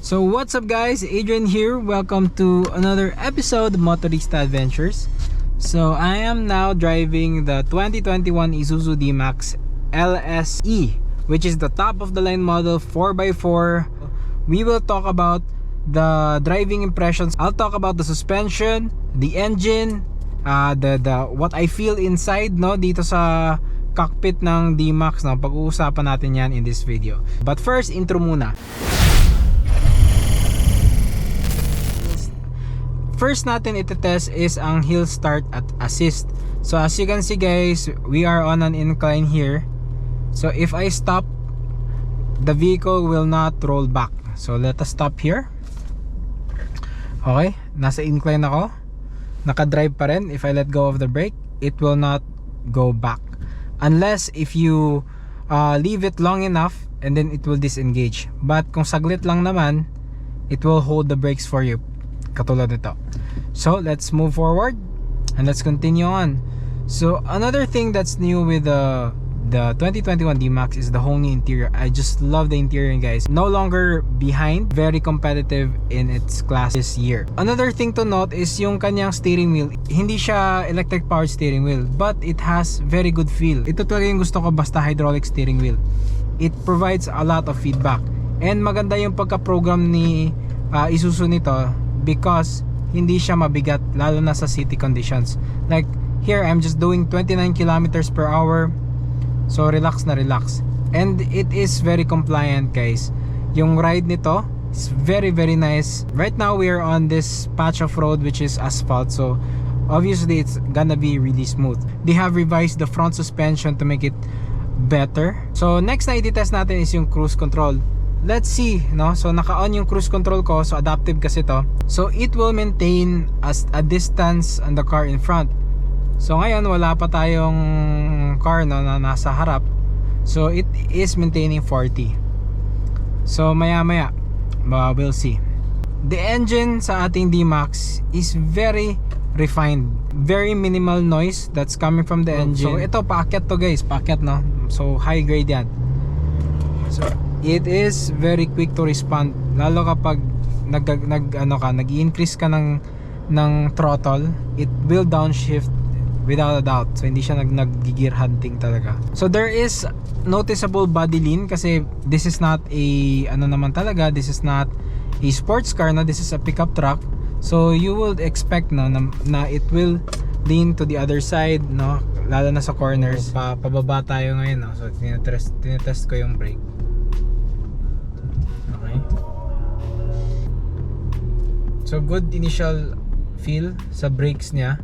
So what's up guys, Adrian here. Welcome to another episode of Motorista Adventures. So I am now driving the 2021 Isuzu D-Max LSE, which is the top of the line model 4x4. We will talk about the driving impressions. I'll talk about the suspension, the engine, the what I feel inside dito sa cockpit ng D-Max Pag-uusapan natin yan in this video. But first, intro muna. First natin iti-test is ang hill start at assist. So as you can see guys, we are on an incline here. So if I stop, the vehicle will not roll back. So let us stop here. Okay, nasa incline ako. Naka-drive pa rin. If I let go of the brake, it will not go back. Unless if you leave it long enough and then it will disengage. But kung saglit lang naman, it will hold the brakes for you. Katulad nito. So let's move forward and let's continue on. So another thing that's new with the 2021 D-Max is the whole new interior. I just love the interior guys. No longer behind, very competitive in its class this year. Another thing to note is yung kanyang steering wheel. Hindi siya electric powered steering wheel, but it has very good feel. Ito talaga yung gusto ko, basta hydraulic steering wheel. It provides a lot of feedback. And maganda yung pagka-program ni Isuzu nito, because hindi siya mabigat lalo na sa city conditions. Like here, I'm just doing 29 kilometers per hour. So relax na relax. And it is very compliant guys. Yung ride nito is very nice. Right now we are on this patch of road which is asphalt. So obviously it's gonna be really smooth. They have revised the front suspension to make it better. So next na i-test natin is yung cruise control. Let's see, so naka-on yung cruise control ko, so adaptive kasi to. So it will maintain as a distance on the car in front. So ngayon wala pa tayong car na nasa harap. So it is maintaining 40. So maya we'll see. The engine sa ating D-Max is very refined. Very minimal noise that's coming from the engine. So ito paakyat to guys, paakyat So high grade yan. So it is very quick to respond, lalo kapag nag-increase ka ng throttle, it will downshift without a doubt. So hindi siya nag-gear hunting talaga. So there is noticeable body lean kasi this is not a this is not a sports car, this is a pickup truck. So you would expect na it will lean to the other side, lalo na sa corners. Pababa tayo ngayon, so tinetest ko yung brake. So good initial feel sa brakes niya.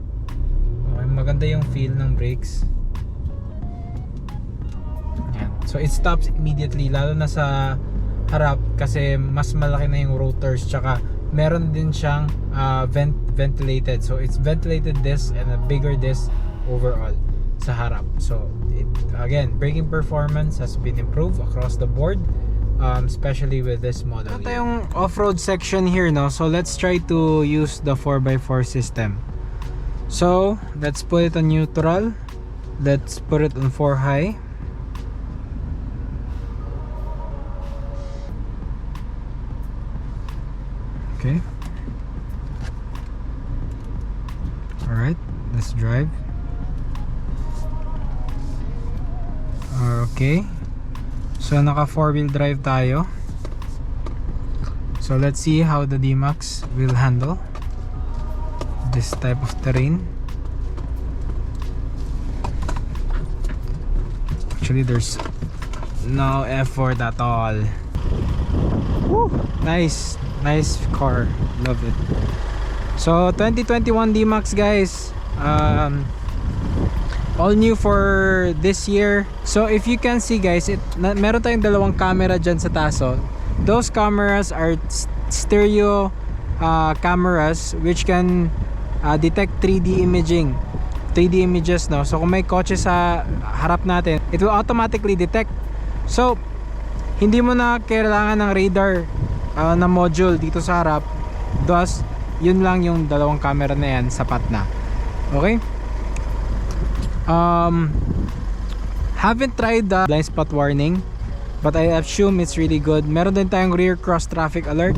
Okay, maganda yung feel ng brakes. Yan. So it stops immediately, lalo na sa harap kasi mas malaki na yung rotors, tsaka meron din siyang ventilated. So it's ventilated disc and a bigger disc overall sa harap. So again, braking performance has been improved across the board. Especially with this model. Ito yung off-road section here, so let's try to use the 4x4 system. So let's put it on neutral, let's put it on 4 high. Okay, alright, let's drive. Okay, so naka 4-wheel drive tayo. So let's see how the D-Max will handle this type of terrain. Actually there's no effort at all. Woo! Nice car, love it. So 2021 D-Max guys, all new for this year. So if you can see guys, meron tayong dalawang camera dyan sa taas. Those cameras are stereo cameras which can detect 3D imaging, 3D images, so kung may kotse sa harap natin, it will automatically detect. So hindi mo na kailangan ng radar na module dito sa harap. Thus yun lang yung dalawang camera na yan, sapat na. Okay. Haven't tried the blind spot warning, but I assume it's really good. Meron din tayong rear cross traffic alert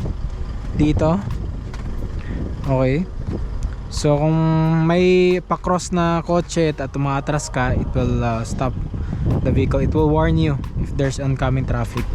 dito. Okay. So kung may pa-cross na kotse at umaatras ka, it will stop the vehicle. It will warn you if there's oncoming traffic.